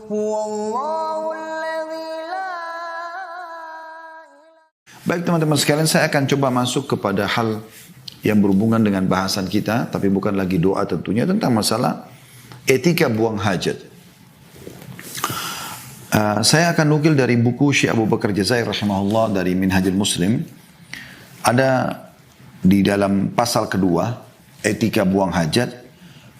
Huwallahu alladzi la. Baik teman-teman sekalian, saya akan coba masuk kepada hal yang berhubungan dengan bahasan kita, tapi bukan lagi doa tentunya, tentang masalah etika buang hajat. Saya akan nukil dari buku Syekh Abu Bakar Jazair rahimahullah dari Minhajul Muslim. Ada di dalam pasal kedua, etika buang hajat,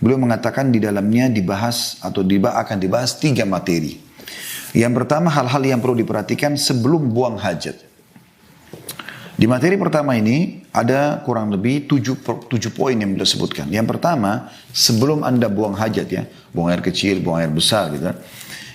beliau mengatakan di dalamnya dibahas atau akan dibahas 3 materi. Yang pertama, hal-hal yang perlu diperhatikan sebelum buang hajat. Di materi pertama ini ada kurang lebih 7 poin yang beliau sebutkan. Yang pertama, sebelum Anda buang hajat ya, buang air kecil, buang air besar gitu.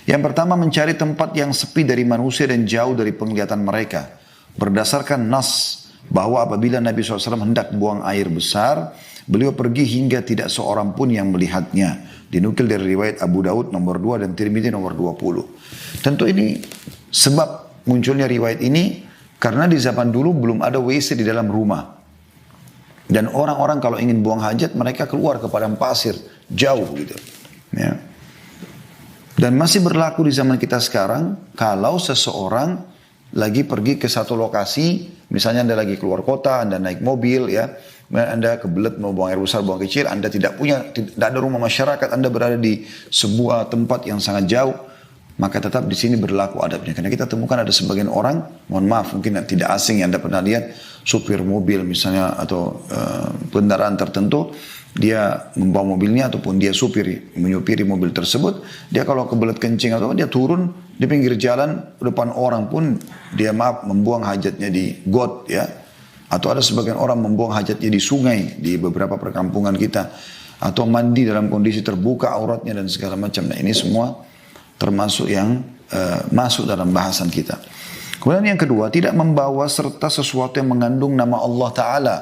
Yang pertama, mencari tempat yang sepi dari manusia dan jauh dari penglihatan mereka. Berdasarkan nas bahwa apabila Nabi SAW hendak buang air besar, beliau pergi hingga tidak seorang pun yang melihatnya. Dinukil dari riwayat Abu Daud nomor 2 dan Tirmidzi nomor 20. Tentu ini sebab munculnya riwayat ini karena di zaman dulu belum ada WC di dalam rumah. Dan orang-orang kalau ingin buang hajat, mereka keluar ke padang pasir, jauh gitu. Ya. Dan masih berlaku di zaman kita sekarang, kalau seseorang lagi pergi ke satu lokasi, misalnya Anda lagi keluar kota, Anda naik mobil ya, Anda kebelet mau buang air besar, buang kecil, Anda tidak ada rumah masyarakat, Anda berada di sebuah tempat yang sangat jauh, maka tetap di sini berlaku adabnya. Karena kita temukan ada sebagian orang, mohon maaf mungkin tidak asing yang Anda pernah lihat, supir mobil misalnya atau kendaraan tertentu, dia membawa mobilnya ataupun dia menyupiri mobil tersebut, dia kalau kebelet kencing atau dia turun di pinggir jalan depan orang pun dia membuang hajatnya di got ya. Atau ada sebagian orang membuang hajatnya di sungai di beberapa perkampungan kita, atau mandi dalam kondisi terbuka auratnya dan segala macam. Nah ini semua termasuk yang masuk dalam bahasan kita. Kemudian yang kedua, tidak membawa serta sesuatu yang mengandung nama Allah Ta'ala.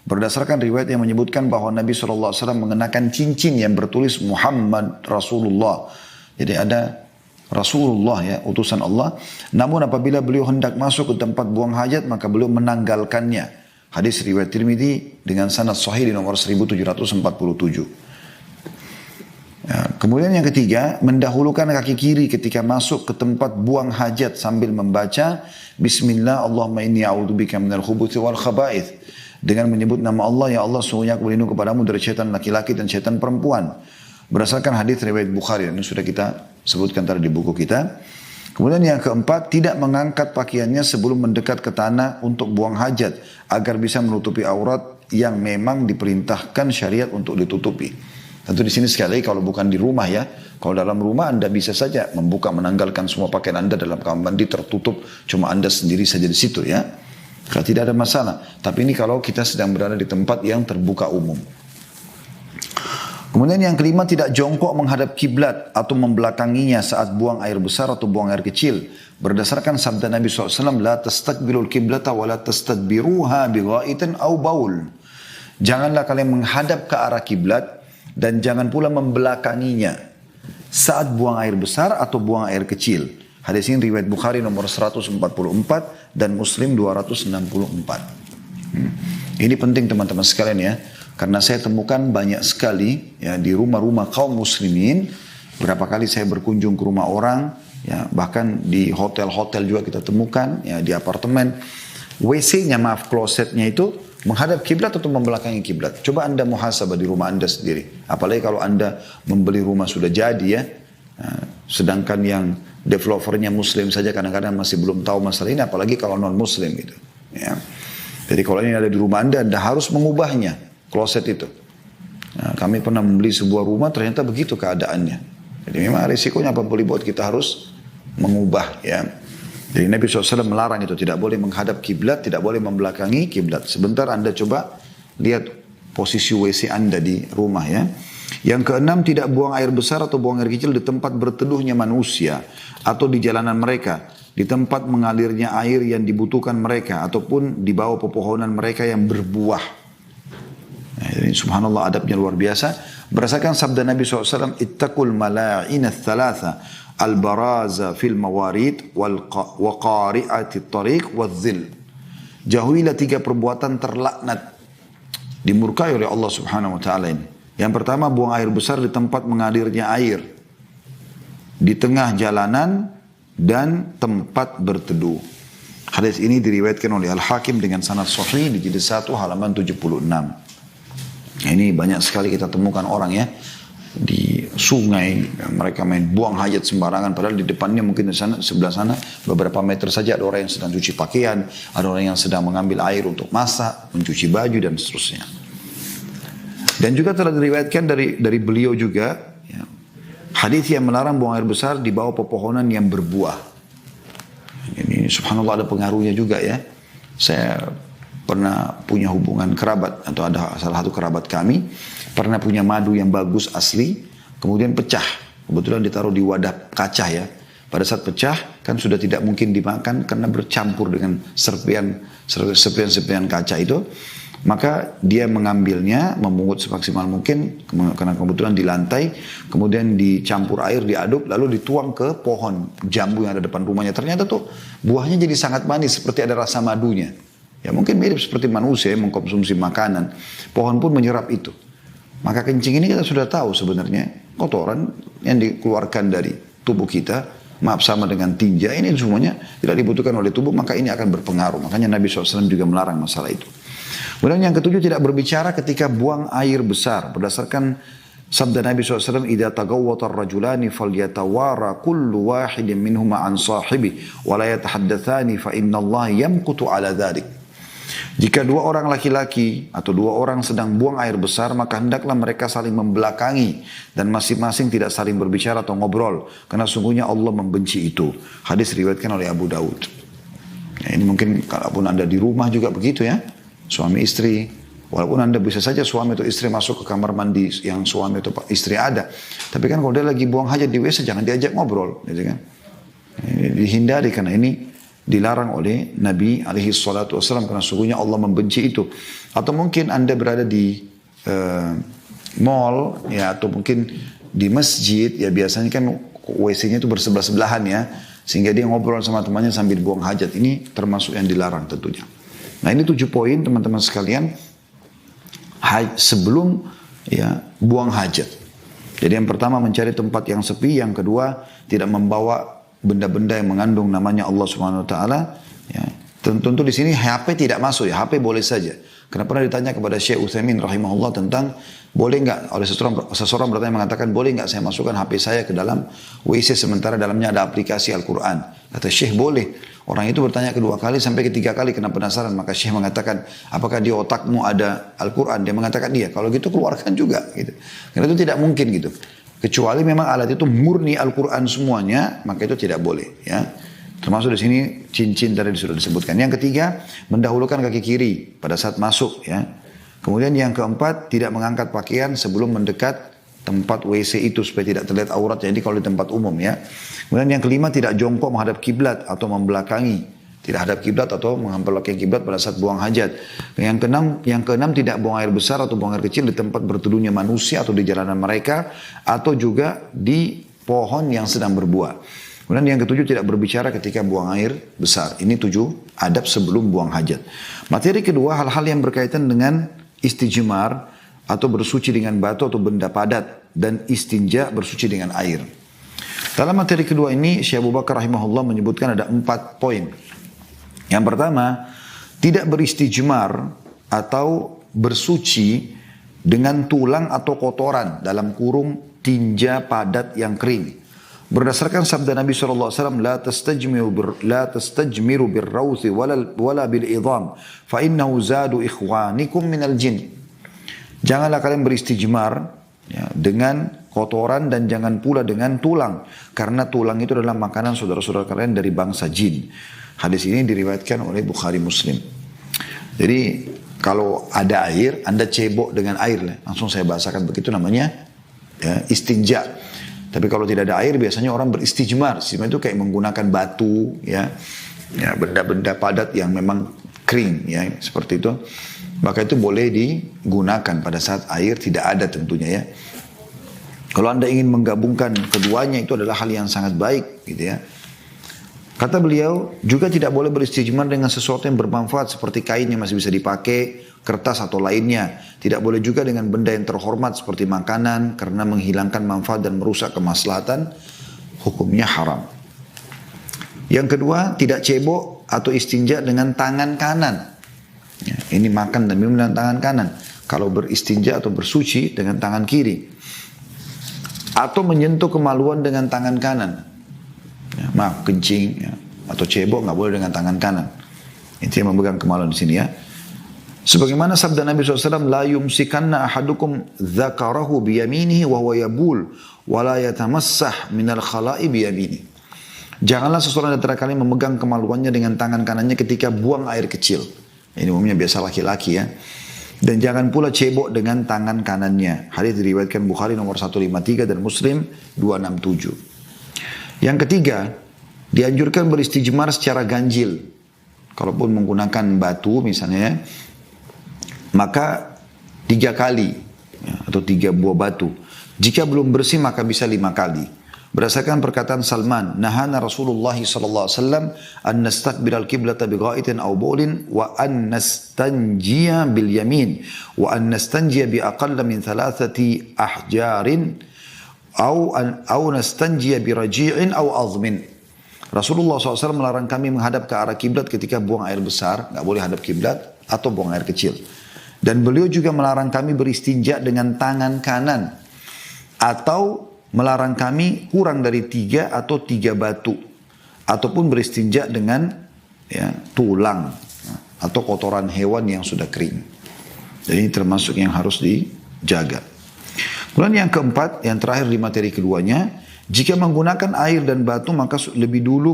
Berdasarkan riwayat yang menyebutkan bahwa Nabi SAW mengenakan cincin yang bertulis Muhammad Rasulullah. Jadi ada Rasulullah ya, utusan Allah. Namun apabila beliau hendak masuk ke tempat buang hajat, maka beliau menanggalkannya. Hadis riwayat Tirmidzi dengan sanad sahih di nomor 1747. Ya, kemudian yang ketiga, mendahulukan kaki kiri ketika masuk ke tempat buang hajat sambil membaca Bismillah Allahumma inni a'udzubika minal khubuthi wal khaba'ith. Dengan menyebut nama Allah, ya Allah sungguhnya aku berlindung kepadamu dari syaitan laki-laki dan syaitan perempuan. Berdasarkan hadis riwayat Bukhari, ini sudah kita sebutkan tadi di buku kita. Kemudian yang keempat, tidak mengangkat pakaiannya sebelum mendekat ke tanah untuk buang hajat, agar bisa menutupi aurat yang memang diperintahkan syariat untuk ditutupi. Tentu di sini sekali lagi kalau bukan di rumah ya. Kalau dalam rumah Anda bisa saja menanggalkan semua pakaian Anda dalam kamar mandi tertutup, cuma Anda sendiri saja di situ ya. Kalau tidak ada masalah. Tapi ini kalau kita sedang berada di tempat yang terbuka umum. Kemudian yang kelima, tidak jongkok menghadap kiblat atau membelakanginya saat buang air besar atau buang air kecil. Berdasarkan sabda Nabi SAW, la tastaqbilul kiblata wa la tastadbiruha bighaitin aw baul. Janganlah kalian menghadap ke arah kiblat dan jangan pula membelakanginya saat buang air besar atau buang air kecil. Hadis ini riwayat Bukhari nomor 144 dan Muslim 264. Ini penting teman-teman sekalian ya. Karena saya temukan banyak sekali ya di rumah-rumah kaum muslimin. Berapa kali saya berkunjung ke rumah orang. Ya, bahkan di hotel-hotel juga kita temukan. Ya, di apartemen. WC-nya klosetnya itu menghadap kiblat atau membelakangi kiblat. Coba Anda muhasabah di rumah Anda sendiri. Apalagi kalau Anda membeli rumah sudah jadi ya. Sedangkan yang developernya muslim saja kadang-kadang masih belum tahu masalah ini, apalagi kalau non muslim gitu ya. Jadi kalau ini ada di rumah Anda harus mengubahnya kloset itu. Nah, kami pernah membeli sebuah rumah ternyata begitu keadaannya. Jadi memang risikonya apa boleh buat kita harus mengubah ya. Jadi Nabi SAW melarang itu, tidak boleh menghadap kiblat, tidak boleh membelakangi kiblat. Sebentar Anda coba lihat posisi WC Anda di rumah ya. Yang keenam, tidak buang air besar atau buang air kecil di tempat berteduhnya manusia atau di jalanan mereka, di tempat mengalirnya air yang dibutuhkan mereka ataupun di bawah pepohonan mereka yang berbuah. Nah, ini subhanallah adabnya luar biasa. Berdasarkan sabda Nabi SAW, ittaqul mala'ina thalatha al-baraza fil mawarid wa qari'ati tariq wa dhil. Jauhilah 3 perbuatan terlaknat, dimurkai oleh Allah Subhanahu wa taala ini. Yang pertama, buang air besar di tempat mengalirnya air. di tengah jalanan, dan tempat berteduh. Hadis ini diriwayatkan oleh Al-Hakim dengan sanad sahih di jilid 1 halaman 76. Ini banyak sekali kita temukan orang ya di sungai, mereka main buang hajat sembarangan, padahal di depannya mungkin di sana, sebelah sana beberapa meter saja ada orang yang sedang cuci pakaian, ada orang yang sedang mengambil air untuk masak, mencuci baju dan seterusnya. Dan juga telah diriwayatkan dari beliau juga ya, hadis yang melarang buang air besar di bawah pepohonan yang berbuah. Ini subhanallah ada pengaruhnya juga ya. Saya pernah punya hubungan kerabat, atau ada salah satu kerabat kami pernah punya madu yang bagus asli, kemudian pecah. Kebetulan ditaruh di wadah kaca ya. Pada saat pecah kan sudah tidak mungkin dimakan karena bercampur dengan serpian kaca itu. Maka dia mengambilnya, memungut semaksimal mungkin, karena kebetulan di lantai, kemudian dicampur air, diaduk, lalu dituang ke pohon jambu yang ada depan rumahnya. Ternyata tuh buahnya jadi sangat manis, seperti ada rasa madunya. Ya mungkin mirip seperti manusia yang mengkonsumsi makanan. Pohon pun menyerap itu. Maka kencing ini kita sudah tahu sebenarnya kotoran yang dikeluarkan dari tubuh kita, maaf sama dengan tinja, ini semuanya tidak dibutuhkan oleh tubuh, maka ini akan berpengaruh. Makanya Nabi SAW juga melarang masalah itu. Kemudian yang ketujuh, tidak berbicara ketika buang air besar. Berdasarkan sabda Nabi SAW, "Idza tagawwata ar-rajulani falyatawara kullu wahidin minhuma an sahibi wa la yatahaddatsani fa inna Allah yamqutu ala dzalik." Jika dua orang laki-laki atau dua orang sedang buang air besar, maka hendaklah mereka saling membelakangi dan masing-masing tidak saling berbicara atau ngobrol, karena sungguhnya Allah membenci itu. Hadis riwayatkan oleh Abu Daud. Ya, ini mungkin kalaupun Anda di rumah juga begitu ya. Suami istri, walaupun Anda bisa saja suami atau istri masuk ke kamar mandi yang suami atau istri ada, tapi kan kalau dia lagi buang hajat di WC jangan diajak ngobrol, gitu kan? Ini dihindari karena ini dilarang oleh Nabi SAW karena sungguhnya Allah membenci itu. Atau mungkin Anda berada di mall ya, atau mungkin di masjid ya, biasanya kan WC-nya itu bersebelah-sebelahan ya, sehingga dia ngobrol sama temannya sambil buang hajat. Ini termasuk yang dilarang tentunya. Nah ini 7 poin teman-teman sekalian sebelum ya buang hajat. Jadi yang pertama mencari tempat yang sepi, yang kedua tidak membawa benda-benda yang mengandung namanya Allah Subhanahu Wa Taala. Ya. Tentu di sini HP tidak masuk ya, HP boleh saja. Karena pernah ditanya kepada Syekh Utsaimin rahimahullah tentang boleh nggak, oleh seseorang bertanya mengatakan boleh nggak saya masukkan HP saya ke dalam WC sementara dalamnya ada aplikasi Al-Quran. Kata Syekh boleh. Orang itu bertanya kedua kali sampai ketiga kali karena penasaran. Maka Syekh mengatakan, apakah di otakmu ada Al-Quran? Dia mengatakan iya. Kalau gitu keluarkan juga. Gitu. Karena itu tidak mungkin gitu. Kecuali memang alat itu murni Al-Quran semuanya, maka itu tidak boleh. Ya. Termasuk di sini cincin tadi sudah disebutkan. Yang ketiga, mendahulukan kaki kiri pada saat masuk. Ya. Kemudian yang keempat, tidak mengangkat pakaian sebelum mendekat tempat WC itu supaya tidak terlihat aurat. Jadi kalau di tempat umum ya. Kemudian yang kelima, tidak jongkok menghadap kiblat atau membelakangi. Tidak hadap kiblat atau membelakangi kiblat pada saat buang hajat. Yang keenam tidak buang air besar atau buang air kecil di tempat berteduhnya manusia atau di jalanan mereka atau juga di pohon yang sedang berbuah. Kemudian yang ketujuh, tidak berbicara ketika buang air besar. Ini 7 adab sebelum buang hajat. Materi kedua, hal-hal yang berkaitan dengan istijmar atau bersuci dengan batu atau benda padat, dan istinja bersuci dengan air. Dalam materi kedua ini Syekh Abu Bakar rahimahullah menyebutkan ada 4 poin. Yang pertama, tidak beristijmar atau bersuci dengan tulang atau kotoran dalam kurung tinja padat yang kering. Berdasarkan sabda Nabi SAW, la tastajmiru birrawthi wala bil idham fa innahu zadu ikhwanikum minal jin. Janganlah kalian beristijmar ya, dengan kotoran dan jangan pula dengan tulang. Karena tulang itu adalah makanan saudara-saudara kalian dari bangsa jin. Hadis ini diriwayatkan oleh Bukhari Muslim. Jadi kalau ada air, Anda cebok dengan air. Langsung saya bahasakan begitu namanya ya, istinja. Tapi kalau tidak ada air biasanya orang beristijmar. Istijmar itu kayak menggunakan batu ya, benda-benda padat yang memang kering ya, seperti itu. Maka itu boleh digunakan pada saat air tidak ada tentunya ya. Kalau Anda ingin menggabungkan keduanya itu adalah hal yang sangat baik gitu ya. Kata beliau, juga tidak boleh beristijmar dengan sesuatu yang bermanfaat seperti kain yang masih bisa dipakai, kertas atau lainnya. Tidak boleh juga dengan benda yang terhormat seperti makanan karena menghilangkan manfaat dan merusak kemaslahatan. hukumnya haram. Yang kedua, tidak cebok atau istinja dengan tangan kanan. Ya, ini makan dan minum dengan tangan kanan. Kalau beristinja atau bersuci dengan tangan kiri. Atau menyentuh kemaluan dengan tangan kanan. Ya, maaf, kencing ya, atau cebok nggak boleh dengan tangan kanan. Itu yang memegang kemaluan di sini ya. Sebagaimana sabda Nabi SAW, la yumsikanna ahadukum dzakarahu biyaminihi wa huwa yabul wa la yatamassah minal khala'i biyaminihi. Janganlah seseorang antara kalian memegang kemaluannya dengan tangan kanannya ketika buang air kecil. Ini umumnya biasa laki-laki ya. Dan jangan pula cebok dengan tangan kanannya. Hadis diriwayatkan Bukhari nomor 153 dan Muslim 267. Yang ketiga, dianjurkan beristijmar secara ganjil. Kalaupun menggunakan batu misalnya, maka 3 kali ya, atau 3 buah batu. Jika belum bersih maka bisa 5 kali. Berdasarkan perkataan Salman, nahana Rasulullah sallallahu alaihi wasallam an nastaqbil al-qiblata bi gha'itin aw bawlin wa an nastanjiya bil yamin wa an nastanjiya bi aqalla min 3 ahjarin aw nastanjiya bi raji'in aw azmin. Rasulullah SAW melarang kami menghadap ke arah kiblat ketika buang air besar, enggak boleh hadap kiblat atau buang air kecil. Dan beliau juga melarang kami beristinja dengan tangan kanan atau melarang kami kurang dari 3 atau 3 batu. Ataupun beristinja dengan ya, tulang atau kotoran hewan yang sudah kering. Jadi ini termasuk yang harus dijaga. Kemudian yang keempat, yang terakhir di materi keduanya, jika menggunakan air dan batu maka lebih dulu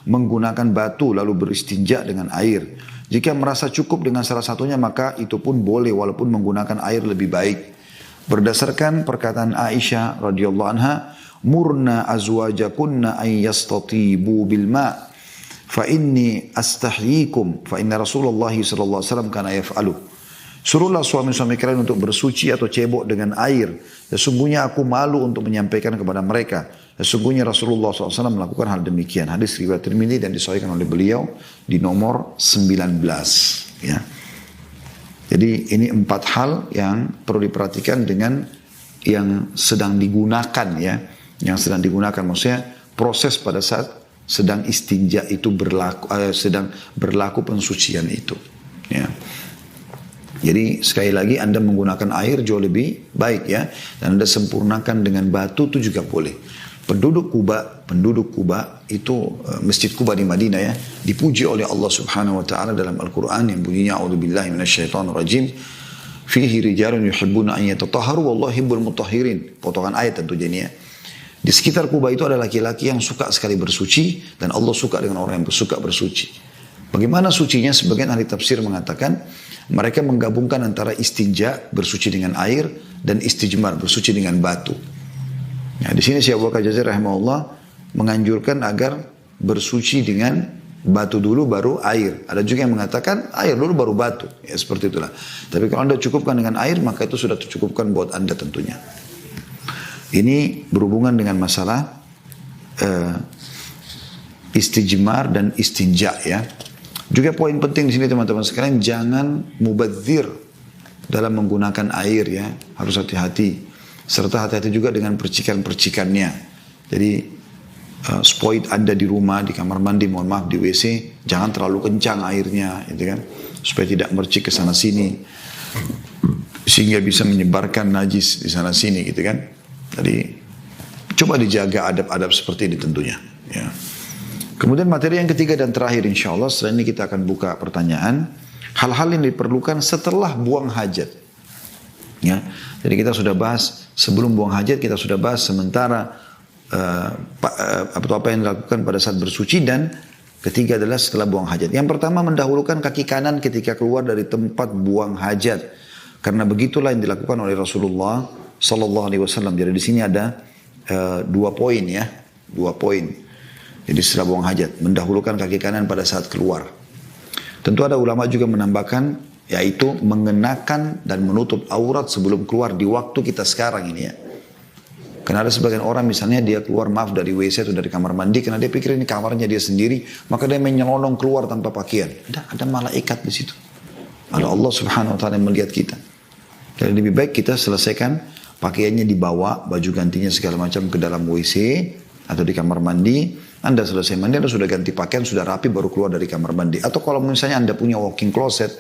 menggunakan batu lalu beristinja dengan air. Jika merasa cukup dengan salah satunya maka itu pun boleh walaupun menggunakan air lebih baik. Berdasarkan perkataan Aisyah radhiyallahu anha, murna azwajakunna an yastatibu bil ma' fa inni astahyikum fa inna Rasulullah sallallahu alaihi wasallam kana yaf'alu. Suruhlah suami-suami kalian untuk bersuci atau cebok dengan air. Sesungguhnya aku malu untuk menyampaikan kepada mereka. Sesungguhnya Rasulullah SAW melakukan hal demikian. Hadis riwayat Tirmidzi dan disahihkan oleh beliau di nomor 19. Ya. Jadi ini 4 hal yang perlu diperhatikan dengan yang sedang digunakan ya. Yang sedang digunakan maksudnya proses pada saat sedang istinja itu sedang berlaku pensucian itu. Ya. Jadi sekali lagi Anda menggunakan air jauh lebih baik ya. Dan Anda sempurnakan dengan batu itu juga boleh. Penduduk Kuba itu Masjid Kuba di Madinah ya, dipuji oleh Allah Subhanahu wa taala dalam Al-Qur'an yang bunyinya a'udzubillahi minasyaitonir rajim. Fihi rijalun yuhibbuna an yatatahharu wallahu yuhibbul mutahhirin. Potongan ayat tentunya ini ya. Di sekitar Kuba itu ada laki-laki yang suka sekali bersuci dan Allah suka dengan orang yang suka bersuci. Bagaimana sucinya? Sebagian ahli tafsir mengatakan mereka menggabungkan antara istinja bersuci dengan air dan istijmar bersuci dengan batu. Nah, di sini Syekh Abu Bakar Jazair rahimahullah menganjurkan agar bersuci dengan batu dulu baru air. Ada juga yang mengatakan air dulu baru batu. Ya seperti itulah. Tapi kalau Anda cukupkan dengan air maka itu sudah tercukupkan buat Anda tentunya. Ini berhubungan dengan masalah istijmar dan istinja ya. Juga poin penting di sini teman-teman sekalian, jangan mubadzir dalam menggunakan air ya. Harus hati-hati. Serta hati-hati juga dengan percikan-percikannya. Jadi spoit Anda di rumah, di kamar mandi, mohon maaf di WC, jangan terlalu kencang airnya, gitu kan, supaya tidak mercik ke sana sini, sehingga bisa menyebarkan najis di sana sini, gitu kan. Jadi coba dijaga adab-adab seperti ini tentunya. Ya. Kemudian materi yang ketiga dan terakhir, insya Allah setelah ini kita akan buka pertanyaan, hal-hal yang diperlukan setelah buang hajat. Ya, jadi kita sudah bahas sebelum buang hajat, kita sudah bahas sementara apa yang dilakukan pada saat bersuci, dan ketiga adalah setelah buang hajat. Yang pertama, mendahulukan kaki kanan ketika keluar dari tempat buang hajat, karena begitulah yang dilakukan oleh Rasulullah Sallallahu Alaihi Wasallam. Jadi di sini ada 2 poin ya, 2 poin. Jadi setelah buang hajat, mendahulukan kaki kanan pada saat keluar. Tentu ada ulama juga menambahkan, yaitu mengenakan dan menutup aurat sebelum keluar di waktu kita sekarang ini ya. Karena ada sebagian orang misalnya dia keluar dari WC atau dari kamar mandi karena dia pikir ini kamarnya dia sendiri, maka dia menyelonong keluar tanpa pakaian. Ada malaikat di situ. Ada Allah Subhanahu wa taala yang melihat kita. Jadi lebih baik kita selesaikan pakaiannya dibawa, baju gantinya segala macam ke dalam WC atau di kamar mandi. Anda selesai mandi, Anda sudah ganti pakaian, sudah rapi, baru keluar dari kamar mandi. Atau kalau misalnya Anda punya walk-in closet,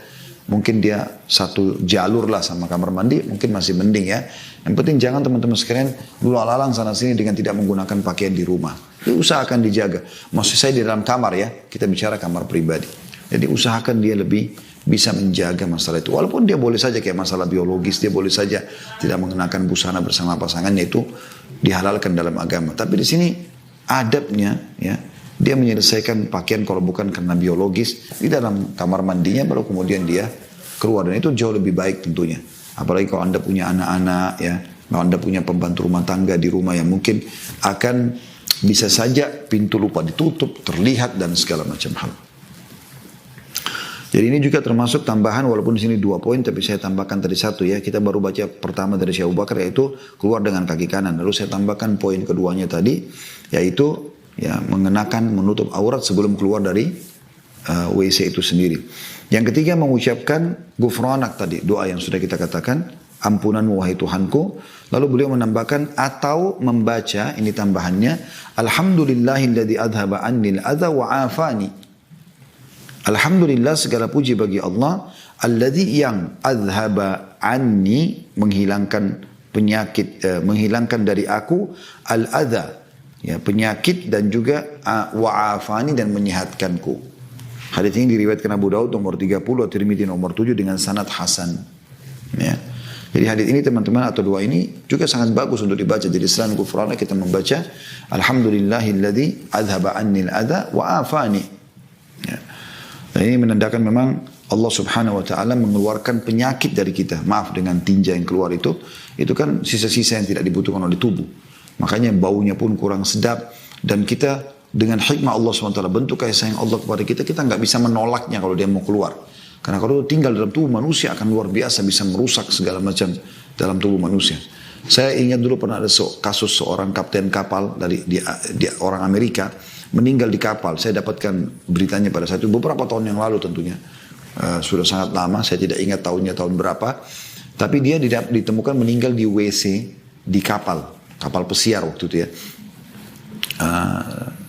mungkin dia satu jalur lah sama kamar mandi, mungkin masih mending ya. Yang penting jangan teman-teman sekalian dulu alalang sana sini dengan tidak menggunakan pakaian di rumah. Itu usahakan dijaga. Maksud saya di dalam kamar ya, kita bicara kamar pribadi. Jadi usahakan dia lebih bisa menjaga masalah itu. Walaupun dia boleh saja kayak masalah biologis, dia boleh saja tidak mengenakan busana bersama pasangannya, itu dihalalkan dalam agama. Tapi di sini adabnya ya, dia menyelesaikan pakaian kalau bukan karena biologis di dalam kamar mandinya, baru kemudian dia keluar, dan itu jauh lebih baik tentunya. Apalagi kalau Anda punya anak-anak ya, kalau Anda punya pembantu rumah tangga di rumah yang mungkin akan bisa saja pintu lupa ditutup, terlihat dan segala macam hal. Jadi ini juga termasuk tambahan, walaupun di sini 2 poin, tapi saya tambahkan tadi 1 ya. Kita baru baca pertama dari Syekh Abu Bakar, yaitu keluar dengan kaki kanan. Lalu saya tambahkan poin keduanya tadi, yaitu ya mengenakan menutup aurat sebelum keluar dari WC itu sendiri. Yang ketiga mengucapkan ghufranak tadi, doa yang sudah kita katakan, ampunanmu wahai Tuhanku. Lalu beliau menambahkan atau membaca, ini tambahannya, alhamdulillahilladzi adhaba annil adza wa afani. Alhamdulillah, segala puji bagi Allah, alladzi yang adhaba anni, menghilangkan penyakit, menghilangkan dari aku, al-adha, ya, penyakit, dan juga wa'afani, dan menyehatkanku. Hadits ini diriwayatkan Abu Daud nomor 30, Tirmidzi nomor 7 dengan sanad hasan. Ya. Jadi hadits ini teman-teman, atau doa ini juga sangat bagus untuk dibaca. Jadi selain ghufrana kita membaca alhamdulillahilladzi adhaba annil adha wa'afani. Ya. Dan ini menandakan memang Allah subhanahu wa ta'ala mengeluarkan penyakit dari kita. Maaf, dengan tinja yang keluar itu kan sisa-sisa yang tidak dibutuhkan oleh tubuh. Makanya baunya pun kurang sedap. Dan kita dengan hikmah Allah SWT, bentuk kasih sayang Allah kepada kita, kita nggak bisa menolaknya kalau dia mau keluar. Karena kalau tinggal dalam tubuh manusia akan luar biasa, bisa merusak segala macam dalam tubuh manusia. Saya ingat dulu pernah ada kasus seorang kapten kapal dari orang Amerika, meninggal di kapal. Saya dapatkan beritanya pada saat itu beberapa tahun yang lalu tentunya. Sudah sangat lama, saya tidak ingat tahunnya tahun berapa. Tapi dia ditemukan meninggal di WC di kapal pesiar waktu itu ya.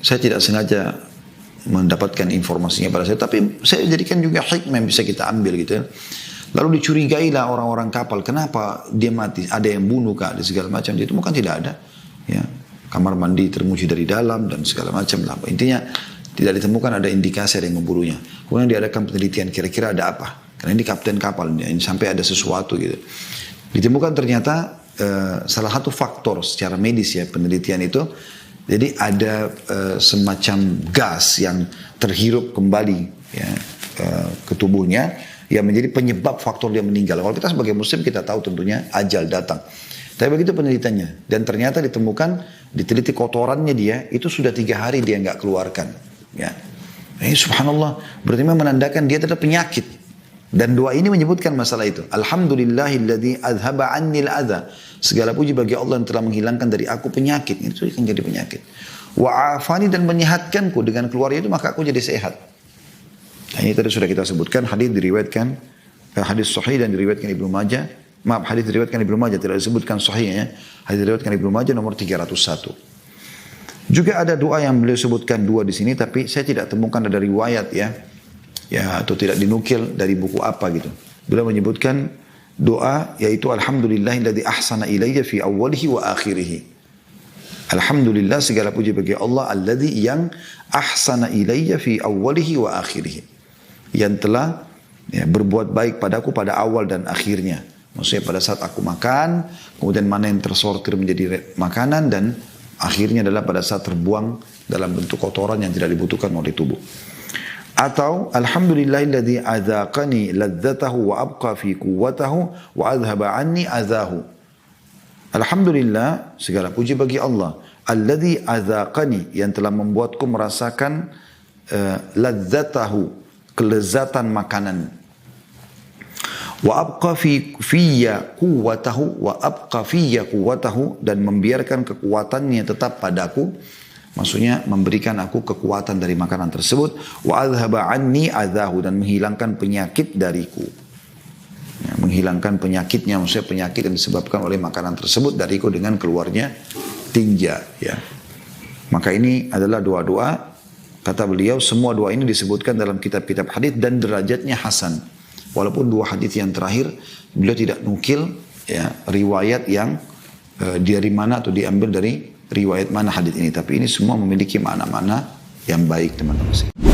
Saya tidak sengaja mendapatkan informasinya pada saya, tapi saya jadikan juga hikmah yang bisa kita ambil gitu ya. Lalu dicurigailah orang-orang kapal, kenapa dia mati, ada yang bunuh kah, ada segala macam. Ditemukan tidak ada ya. Kamar mandi terkunci dari dalam dan segala macam lah. Intinya tidak ditemukan ada indikasi ada yang membunuhnya. Kemudian diadakan penelitian, kira-kira ada apa, karena ini kapten kapal ini sampai ada sesuatu gitu. Ditemukan ternyata salah satu faktor secara medis ya penelitian itu. Jadi ada semacam gas yang terhirup kembali ya, ke tubuhnya yang menjadi penyebab faktor dia meninggal. Kalau kita sebagai muslim kita tahu tentunya ajal datang. Tapi begitu penelitiannya, dan ternyata ditemukan, diteliti kotorannya dia, itu sudah 3 hari dia nggak keluarkan. Ya. Subhanallah, berarti menandakan dia adalah penyakit. Dan doa ini menyebutkan masalah itu. Alhamdulillahilladzi adhaba annil adha. Segala puji bagi Allah yang telah menghilangkan dari aku penyakit. Itu yang jadi penyakit. Wa'afani, dan menyehatkanku. Dengan keluarnya itu maka aku jadi sehat. Nah, ini tadi sudah kita sebutkan. Hadis diriwayatkan, hadis sahih dan diriwayatkan Ibnu Majah. Maaf, hadis diriwayatkan Ibnu Majah, tidak disebutkan sahihnya. Hadis diriwayatkan Ibnu Majah nomor 301. Juga ada doa yang beliau sebutkan 2 di sini, tapi saya tidak temukan ada riwayat ya, atau tidak dinukil dari buku apa gitu. Beliau menyebutkan doa yaitu alhamdulillahilladzi ahsana ilayya fi awwalihi wa akhirih. Alhamdulillah, segala puji bagi Allah alladzi yang ahsana ilayya fi awwalihi wa akhirih. Yang telah ya, berbuat baik padaku pada awal dan akhirnya. Maksudnya pada saat aku makan, kemudian mana yang tersortir menjadi makanan, dan akhirnya adalah pada saat terbuang dalam bentuk kotoran yang tidak dibutuhkan oleh tubuh. Atau alhamdulillahilladzi adzaqani ladzatahu wa abqa fi quwwatahu wa adhaba anni adzahu. Alhamdulillah, segala puji bagi Allah, alladzi adzaqani, yang telah membuatku merasakan ladzatahu, kelezatan makanan. Wa abqa fiyya quwwatahu, wa abqa fiyya quwwatahu, dan membiarkan kekuatannya tetap padaku. Maksudnya memberikan aku kekuatan dari makanan tersebut. Wa adhaba anni adzahu, dan menghilangkan penyakit dariku. Ya, menghilangkan penyakitnya, maksudnya penyakit yang disebabkan oleh makanan tersebut dariku dengan keluarnya tinja. Ya. Maka ini adalah doa-doa, kata beliau, semua doa ini disebutkan dalam kitab-kitab hadis dan derajatnya hasan. Walaupun dua hadis yang terakhir beliau tidak nukil ya, riwayat yang dari mana atau diambil dari riwayat mana hadis ini, tapi ini semua memiliki makna-makna yang baik teman-teman.